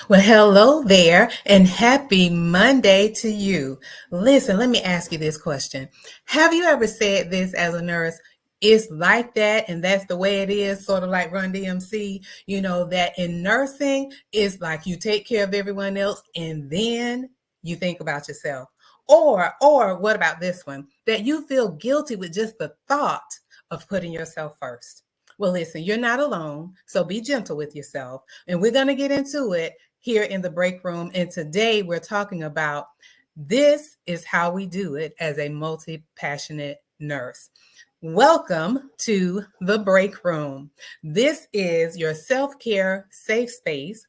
Well, hello there, and happy Monday to you. Listen, let me ask you this question. Have you ever said this as a nurse? It's like that, and that's the way it is, sort of like Run DMC, that in nursing, it's like you take care of everyone else and then you think about yourself. Or what about this one? That you feel guilty with just the thought of putting yourself first. Well, listen, you're not alone, so be gentle with yourself. And we're going to get into it here in the break room. And today we're talking about this is how we do it as a multi-passionate nurse. Welcome to the break room. This is your self-care safe space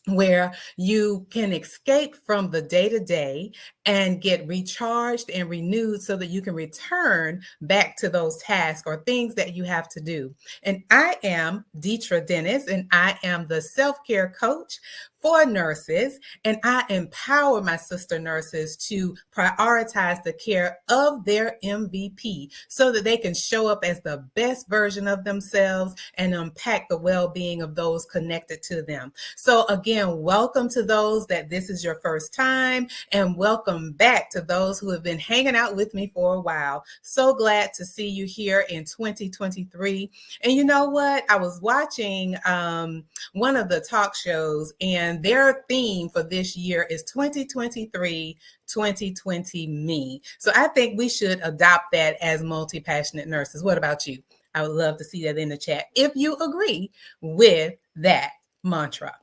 where you can escape from the day-to-day and get recharged and renewed so that you can return back to those tasks or things that you have to do. And I am Deetra Dennis, and I am the self-care coach for nurses, and I empower my sister nurses to prioritize the care of their MVP so that they can show up as the best version of themselves and impact the well-being of those connected to them. So again, welcome to those that this is your first time, and welcome back to those who have been hanging out with me for a while. So glad to see you here in 2023. And you know what? I was watching one of the talk shows, and their theme for this year is 2023, 2020 me. So I think we should adopt that as multi-passionate nurses. What about you? I would love to see that in the chat if you agree with that mantra.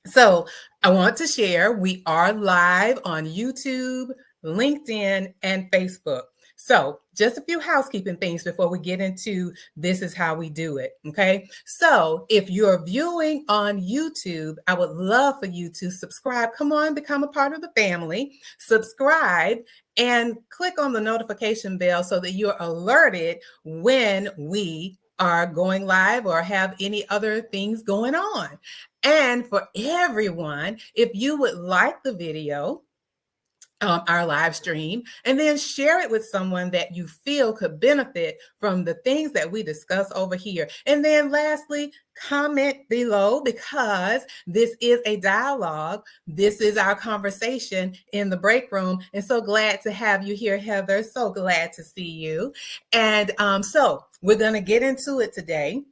So I want to share, we are live on YouTube, LinkedIn, and Facebook. So just a few housekeeping things before we get into this is how we do it, okay? So if you're viewing on YouTube, I would love for you to subscribe. Come on, become a part of the family. Subscribe and click on the notification bell so that you're alerted when we are going live or have any other things going on. And for everyone, if you would like the video, our live stream, and then share it with someone that you feel could benefit from the things that we discuss over here. And then lastly, comment below, because this is a dialogue. This is our conversation in the break room. And so glad to have you here, Heather. So glad to see you. And so we're going to get into it today.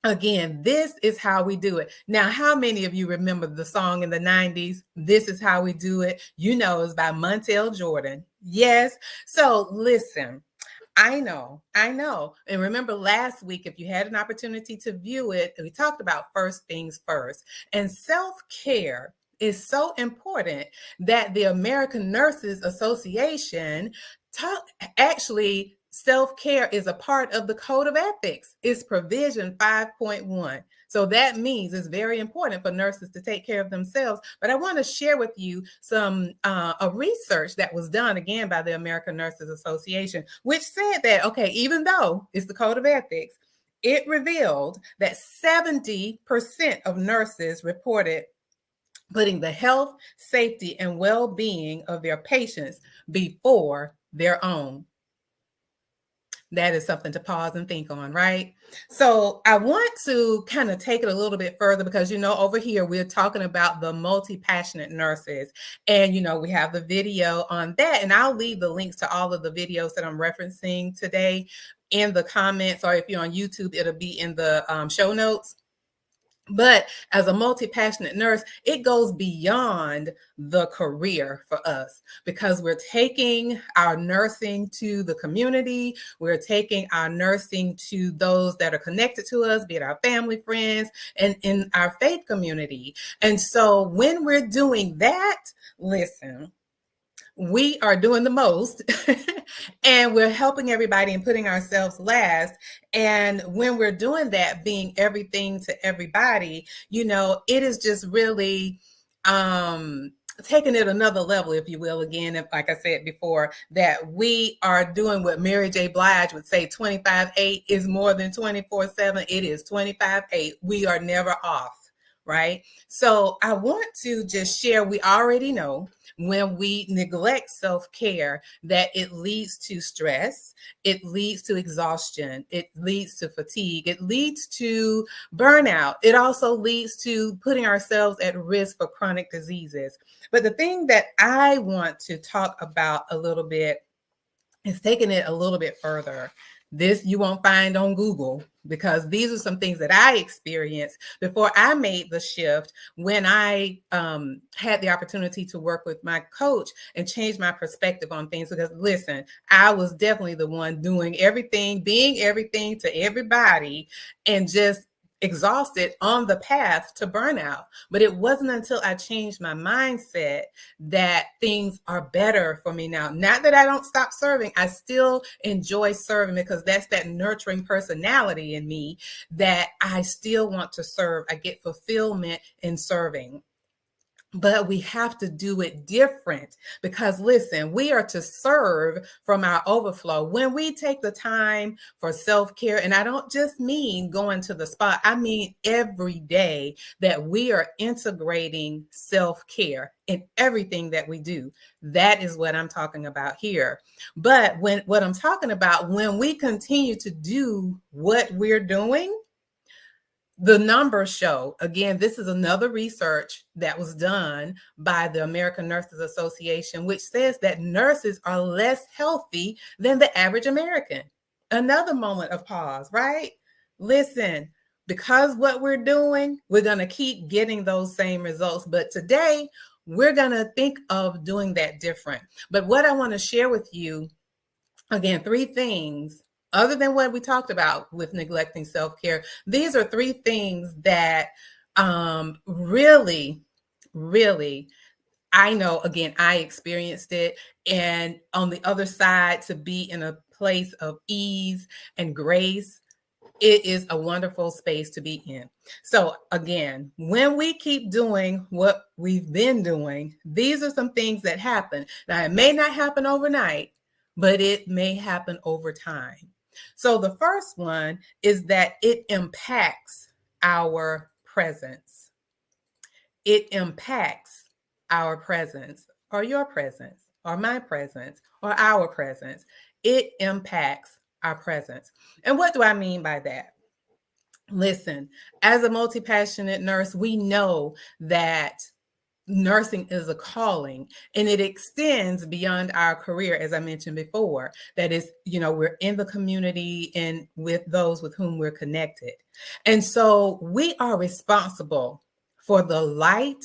Again, this is how we do it. Now, how many of you remember the song in the 90s? This is how we do it. You know, it's by Montel Jordan. Yes. So listen, I know. And remember last week, if you had an opportunity to view it, we talked about first things first. And self-care is so important that the American Nurses Association actually self-care is a part of the Code of Ethics. It's provision 5.1. So that means it's very important for nurses to take care of themselves. But I want to share with you some a research that was done again by the American Nurses Association, which said that, okay, even though it's the Code of Ethics, it revealed that 70% of nurses reported putting the health, safety, and well-being of their patients before their own. That is something to pause and think on, right? So I want to kind of take it a little bit further because, over here, we're talking about the multi-passionate nurses. And, we have the video on that. And I'll leave the links to all of the videos that I'm referencing today in the comments, or if you're on YouTube, it'll be in the show notes. But as a multi-passionate nurse, it goes beyond the career for us because we're taking our nursing to the community. We're taking our nursing to those that are connected to us, be it our family, friends, and in our faith community. And so when we're doing that, listen, we are doing the most and we're helping everybody and putting ourselves last. And when we're doing that, being everything to everybody, it is just really taking it another level, if you will. Again, if, like I said before, that we are doing what Mary J. Blige would say, 25/8 is more than 24/7. It is 25/8. We are never off. right? So I want to just share, we already know when we neglect self-care that it leads to stress, it leads to exhaustion, it leads to fatigue, it leads to burnout, it also leads to putting ourselves at risk for chronic diseases. But the thing that I want to talk about a little bit is taking it a little bit further. This you won't find on Google, because these are some things that I experienced before I made the shift when I had the opportunity to work with my coach and change my perspective on things. Because listen, I was definitely the one doing everything, being everything to everybody, and just exhausted on the path to burnout. But it wasn't until I changed my mindset that things are better for me now. Not that I don't stop serving. I still enjoy serving, because that's that nurturing personality in me that I still want to serve. I get fulfillment in serving. But we have to do it different, because listen, we are to serve from our overflow. When we take the time for self-care, and I don't just mean going to the spa, I mean every day that we are integrating self-care in everything that we do. That is what I'm talking about here. But what I'm talking about, when we continue to do what we're doing, the numbers show, again, this is another research that was done by the American Nurses Association, which says that nurses are less healthy than the average American. Another moment of pause, right? Listen, because what we're doing, we're going to keep getting those same results. But today, we're going to think of doing that different. But what I want to share with you, again, three things other than what we talked about with neglecting self-care. These are three things that really, really, I know, again, I experienced it. And on the other side, to be in a place of ease and grace, it is a wonderful space to be in. So again, when we keep doing what we've been doing, these are some things that happen. Now, it may not happen overnight, but it may happen over time. So the first one is that it impacts our presence. It impacts our presence, or your presence, or my presence, or our presence. It impacts our presence. And what do I mean by that? Listen, as a multi-passionate nurse, we know that nursing is a calling, and it extends beyond our career, as I mentioned before. That is, we're in the community and with those with whom we're connected. And so we are responsible for the light,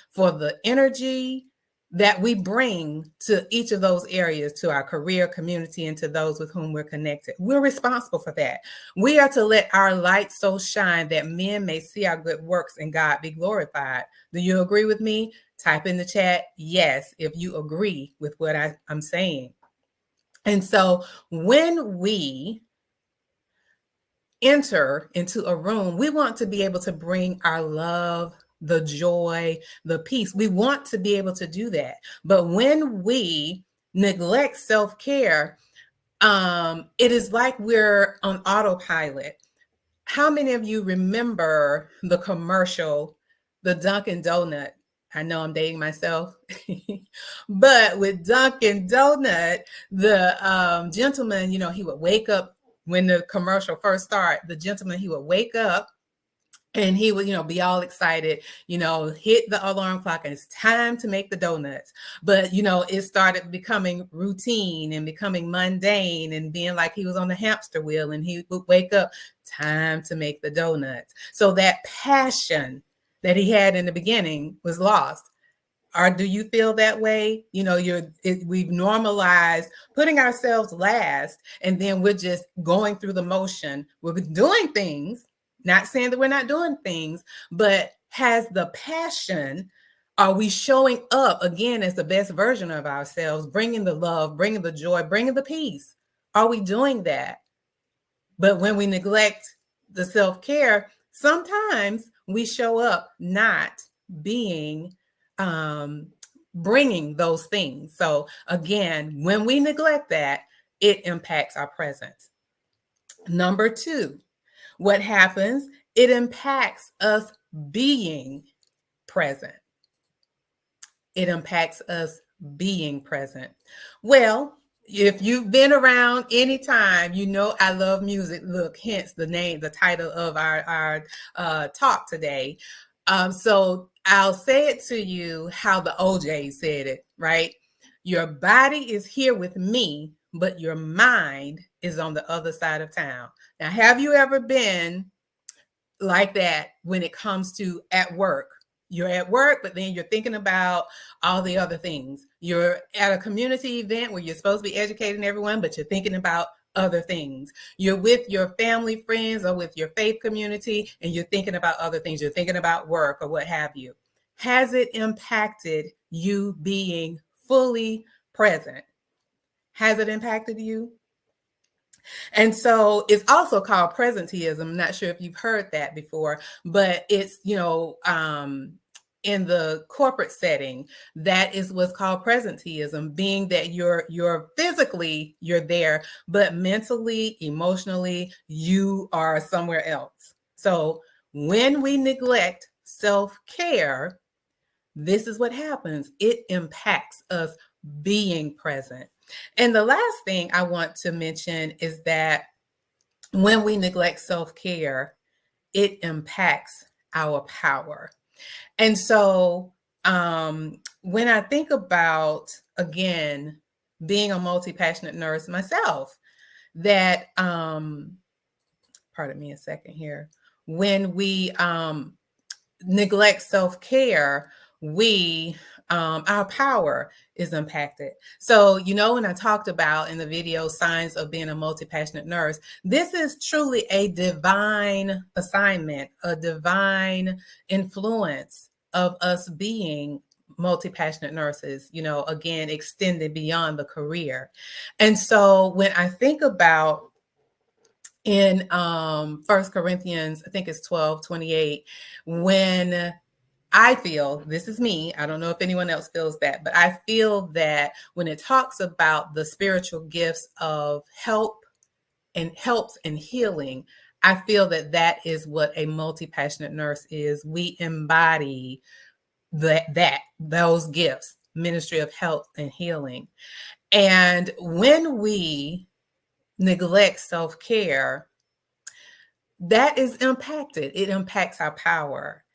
for the energy that we bring to each of those areas, to our career, community, and to those with whom we're connected. We're responsible for that. We are to let our light so shine that men may see our good works and God be glorified. Do you agree with me? Type in the chat yes if you agree with what I'm saying. And so when we enter into a room, we want to be able to bring our love, the joy, the peace. We want to be able to do that. But when we neglect self-care, it is like we're on autopilot. How many of you remember the commercial, the Dunkin' Donut? I know I'm dating myself, but with Dunkin' Donut, the gentleman, he would wake up when the commercial first started. The gentleman, he would wake up and he would, be all excited, hit the alarm clock and it's time to make the donuts. But, it started becoming routine and becoming mundane and being like he was on the hamster wheel, and he would wake up, time to make the donuts. So that passion that he had in the beginning was lost. Or do you feel that way? We've normalized putting ourselves last, and then we're just going through the motion. We're doing things, not saying that we're not doing things, but has the passion, are we showing up again as the best version of ourselves, bringing the love, bringing the joy, bringing the peace? Are we doing that? But when we neglect the self-care, sometimes we show up not being bringing those things. So again, when we neglect that, it impacts our presence. Number two, what happens? It impacts us being present. It impacts us being present. Well, if you've been around anytime, you know I love music. Look, hence the name, the title of our talk today. So I'll say it to you how the OJ said it, right? Your body is here with me, but your mind is on the other side of town. Now, have you ever been like that when it comes to at work? You're at work, but then you're thinking about all the other things. You're at a community event where you're supposed to be educating everyone, but you're thinking about other things. You're with your family, friends, or with your faith community, and you're thinking about other things. You're thinking about work or what have you. Has it impacted you being fully present? Has it impacted you? And so it's also called presenteeism. I'm not sure if you've heard that before, but it's, in the corporate setting, that is what's called presenteeism, being that you're physically you're there, but mentally, emotionally, you are somewhere else. So when we neglect self-care, this is what happens. It impacts us being present. And the last thing I want to mention is that when we neglect self-care, it impacts our power. And so when I think about, again, being a multi-passionate nurse myself, that, pardon me a second here, when we neglect self-care, we our power is impacted. So, when I talked about in the video signs of being a multi-passionate nurse, this is truly a divine assignment, a divine influence of us being multi-passionate nurses, again, extended beyond the career. And so when I think about in 1 Corinthians, I think it's 12:28, when I feel, this is me, I don't know if anyone else feels that, but I feel that when it talks about the spiritual gifts of helps and healing, I feel that that is what a multi-passionate nurse is. We embody those gifts, ministry of health and healing. And when we neglect self-care, that is impacted. It impacts our power.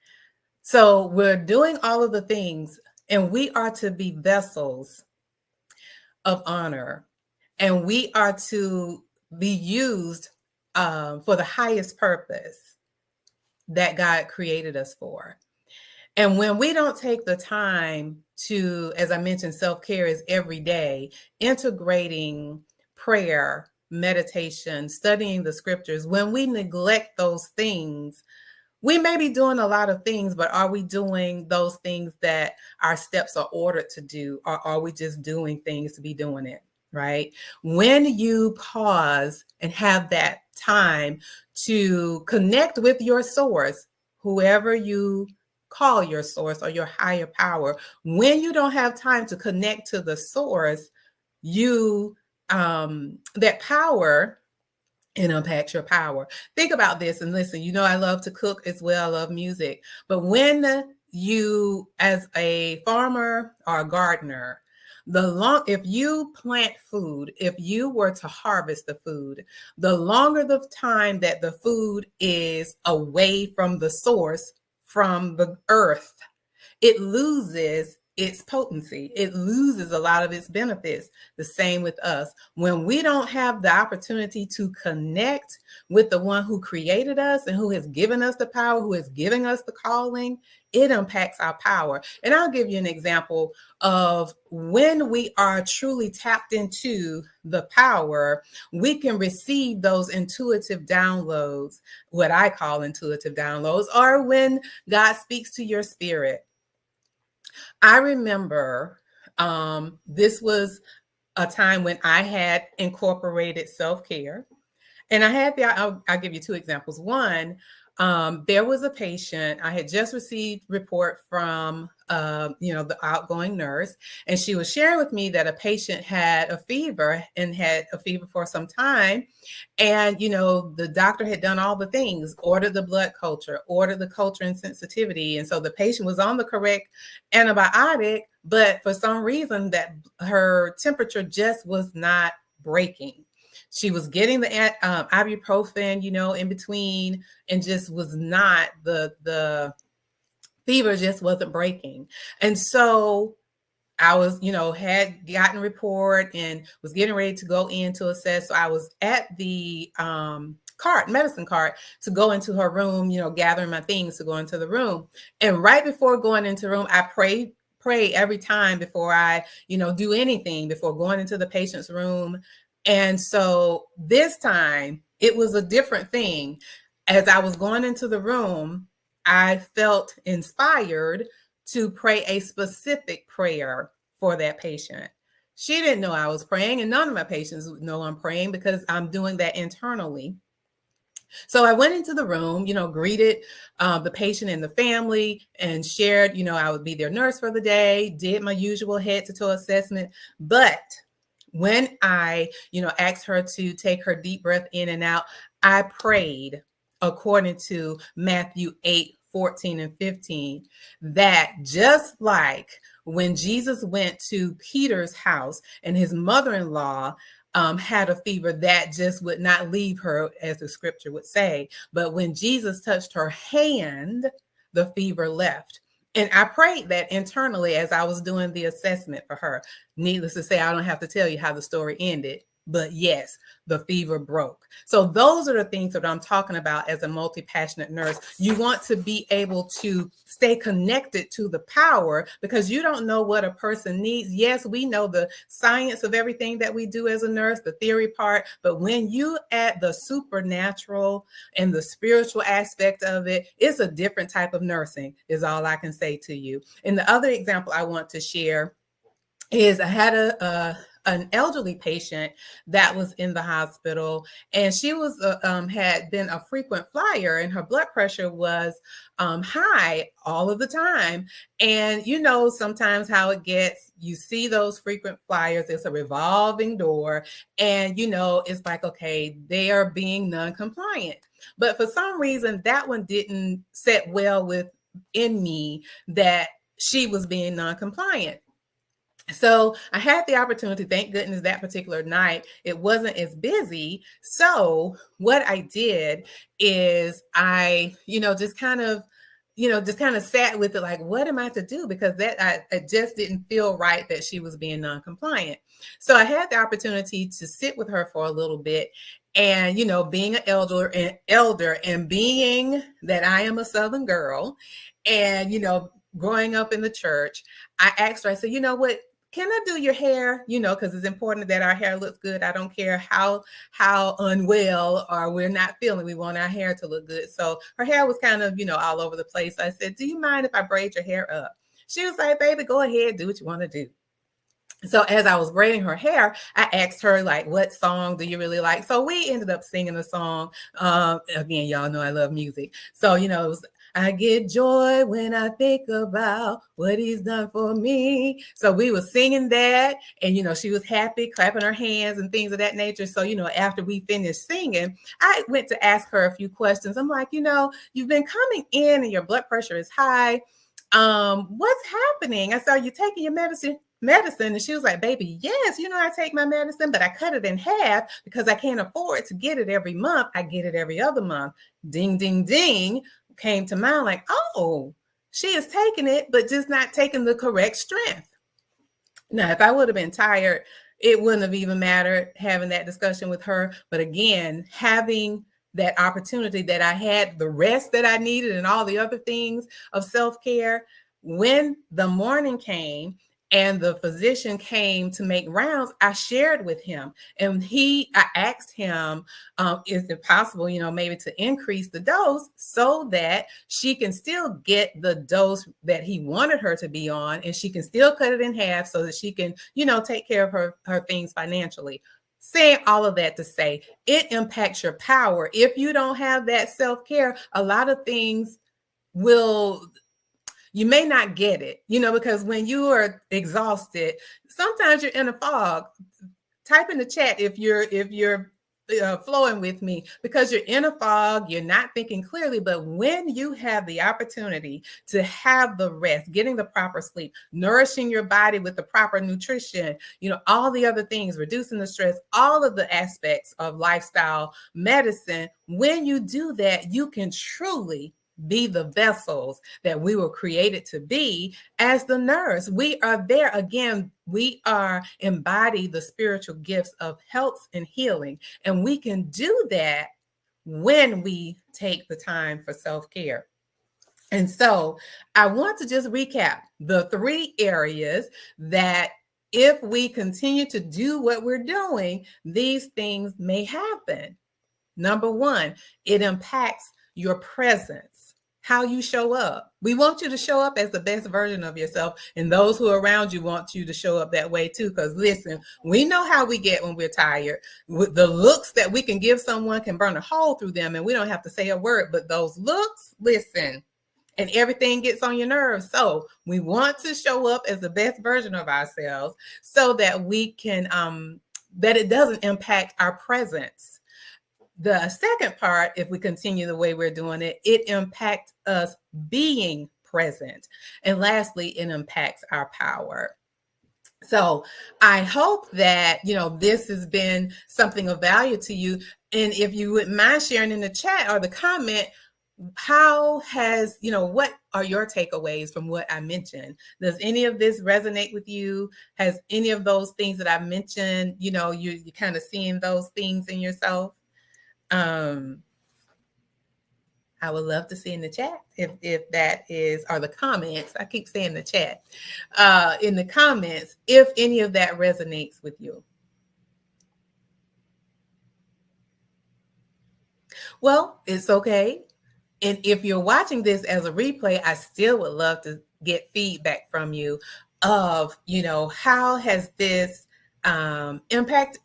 So we're doing all of the things, and we are to be vessels of honor, and we are to be used for the highest purpose that God created us for. And when we don't take the time to, as I mentioned, self-care is every day, integrating prayer, meditation, studying the scriptures, when we neglect those things, we may be doing a lot of things, but are we doing those things that our steps are ordered to do, or are we just doing things to be doing it, right? When you pause and have that time to connect with your source, whoever you call your source or your higher power, when you don't have time to connect to the source, that power, it impacts your power. Think about this and listen, I love to cook as well. I love music. But when you, as a farmer or a gardener, if you plant food, if you were to harvest the food, the longer the time that the food is away from the source, from the earth, it loses its potency. It loses a lot of its benefits. The same with us. When we don't have the opportunity to connect with the one who created us and who has given us the power, who is giving us the calling, it impacts our power. And I'll give you an example of when we are truly tapped into the power, we can receive those intuitive downloads, what I call intuitive downloads, or when God speaks to your spirit. I remember this was a time when I had incorporated self-care. And I had I'll give you two examples. One, there was a patient. I had just received report from, the outgoing nurse, and she was sharing with me that a patient had a fever and had a fever for some time. And, the doctor had done all the things, ordered the blood culture, ordered the culture and sensitivity. And so the patient was on the correct antibiotic, but for some reason that her temperature just was not breaking. She was getting the ibuprofen, in between, and just was not, the fever just wasn't breaking. And so I was, had gotten a report and was getting ready to go in to assess. So I was at the medicine cart to go into her room, gathering my things to go into the room. And right before going into the room, I pray every time before I, do anything before going into the patient's room. And so this time it was a different thing. As I was going into the room, I felt inspired to pray a specific prayer for that patient. She didn't know I was praying, and none of my patients know I'm praying because I'm doing that internally. So I went into the room, greeted the patient and the family and shared, I would be their nurse for the day, did my usual head to toe assessment. But when I, asked her to take her deep breath in and out, I prayed according to Matthew 8:14 and 15, that just like when Jesus went to Peter's house and his mother-in-law had a fever, that just would not leave her, as the scripture would say. But when Jesus touched her hand, the fever left. And I prayed that internally as I was doing the assessment for her. Needless to say, I don't have to tell you how the story ended. But yes, the fever broke. So those are the things that I'm talking about as a multi-passionate nurse. You want to be able to stay connected to the power because you don't know what a person needs. Yes, we know the science of everything that we do as a nurse, the theory part, but when you add the supernatural and the spiritual aspect of it, it's a different type of nursing, is all I can say to you. And the other example I want to share is I had an elderly patient that was in the hospital, and she was had been a frequent flyer, and her blood pressure was high all of the time. And sometimes how it gets, you see those frequent flyers, it's a revolving door, and it's like, okay, they are being non-compliant. But for some reason, that one didn't set well within me that she was being non-compliant. So I had the opportunity, thank goodness that particular night, it wasn't as busy. So what I did is I, just kind of sat with it, like, what am I to do? Because I just didn't feel right that she was being non-compliant. So I had the opportunity to sit with her for a little bit. And, being an elder and being that I am a Southern girl and, growing up in the church, I asked her, I said, you know what? Can I do your hair? Because it's important that our hair looks good. I don't care how unwell or we're not feeling. We want our hair to look good. So her hair was kind of, all over the place. I said, do you mind if I braid your hair up? She was like, baby, go ahead, do what you want to do. So as I was braiding her hair, I asked her, like, what song do you really like? So we ended up singing a song. Again, y'all know I love music. So, it was, I get joy when I think about what he's done for me. So we were singing that, and, she was happy, clapping her hands and things of that nature. So, after we finished singing, I went to ask her a few questions. I'm like, you've been coming in and your blood pressure is high. What's happening? I said, are you taking your medicine? And she was like, baby, yes, I take my medicine, but I cut it in half because I can't afford to get it every month. I get it every other month. Ding, ding, ding came to mind, like, oh, she is taking it, but just not taking the correct strength. Now, if I would have been tired, it wouldn't have even mattered having that discussion with her. But again, having that opportunity that I had, the rest that I needed and all the other things of self-care, when the morning came and the physician came to make rounds, I shared with him, and I asked him, is it possible, maybe to increase the dose so that she can still get the dose that he wanted her to be on, and she can still cut it in half so that she can, take care of her things financially. Saying all of that to say it impacts your power. If you don't have that self-care, a lot of things will, you may not get it, because when you are exhausted, sometimes you're in a fog. Type in the chat if you're flowing with me, because you're in a fog, you're not thinking clearly. But when you have the opportunity to have the rest, getting the proper sleep, nourishing your body with the proper nutrition, all the other things, reducing the stress, all of the aspects of lifestyle medicine, when you do that, you can truly be the vessels that we were created to be as the nurse. We are there again. We are embody the spiritual gifts of health and healing. And we can do that when we take the time for self-care. And so I want to just recap the 3 areas that if we continue to do what we're doing, these things may happen. Number 1, it impacts your presence, how you show up. We want you to show up as the best version of yourself, and those who are around you want you to show up that way too. Because listen, we know how we get when we're tired. With the looks that we can give someone can burn a hole through them, and we don't have to say a word, but those looks, listen, and everything gets on your nerves. So we want to show up as the best version of ourselves so that we can, that it doesn't impact our presence. The second part, if we continue the way we're doing it, it impacts us being present. And lastly, it impacts our power. So I hope that, this has been something of value to you. And if you wouldn't mind sharing in the chat or the comment, how has, what are your takeaways from what I mentioned? Does any of this resonate with you? Has any of those things that I mentioned, you kind of seeing those things in yourself? I would love to see in the chat if that is, or the comments. I keep saying the chat, in the comments, if any of that resonates with you. Well, it's okay. And if you're watching this as a replay, I still would love to get feedback from you of, how has this impact,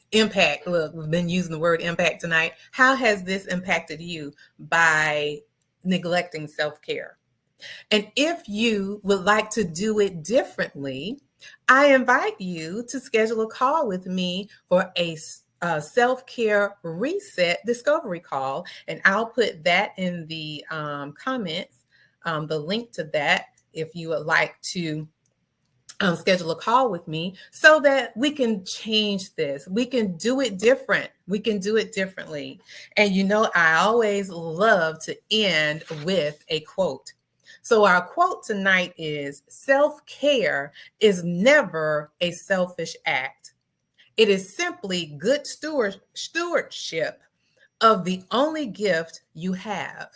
look, we've been using the word impact tonight. How has this impacted you by neglecting self-care? And if you would like to do it differently, I invite you to schedule a call with me for a self-care reset discovery call. And I'll put that in the comments, the link to that, if you would like to schedule a call with me so that we can change this. We can do it different. We can do it differently. And I always love to end with a quote. So our quote tonight is, self-care is never a selfish act. It is simply good stewardship of the only gift you have,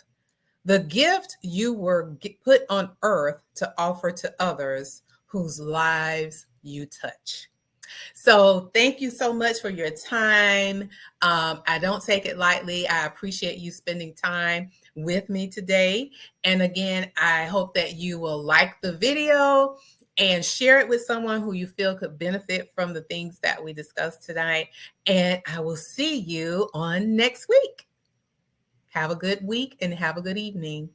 the gift you were put on earth to offer to others whose lives you touch. So thank you so much for your time. I don't take it lightly. I appreciate you spending time with me today. And again, I hope that you will like the video and share it with someone who you feel could benefit from the things that we discussed tonight. And I will see you on next week. Have a good week and have a good evening.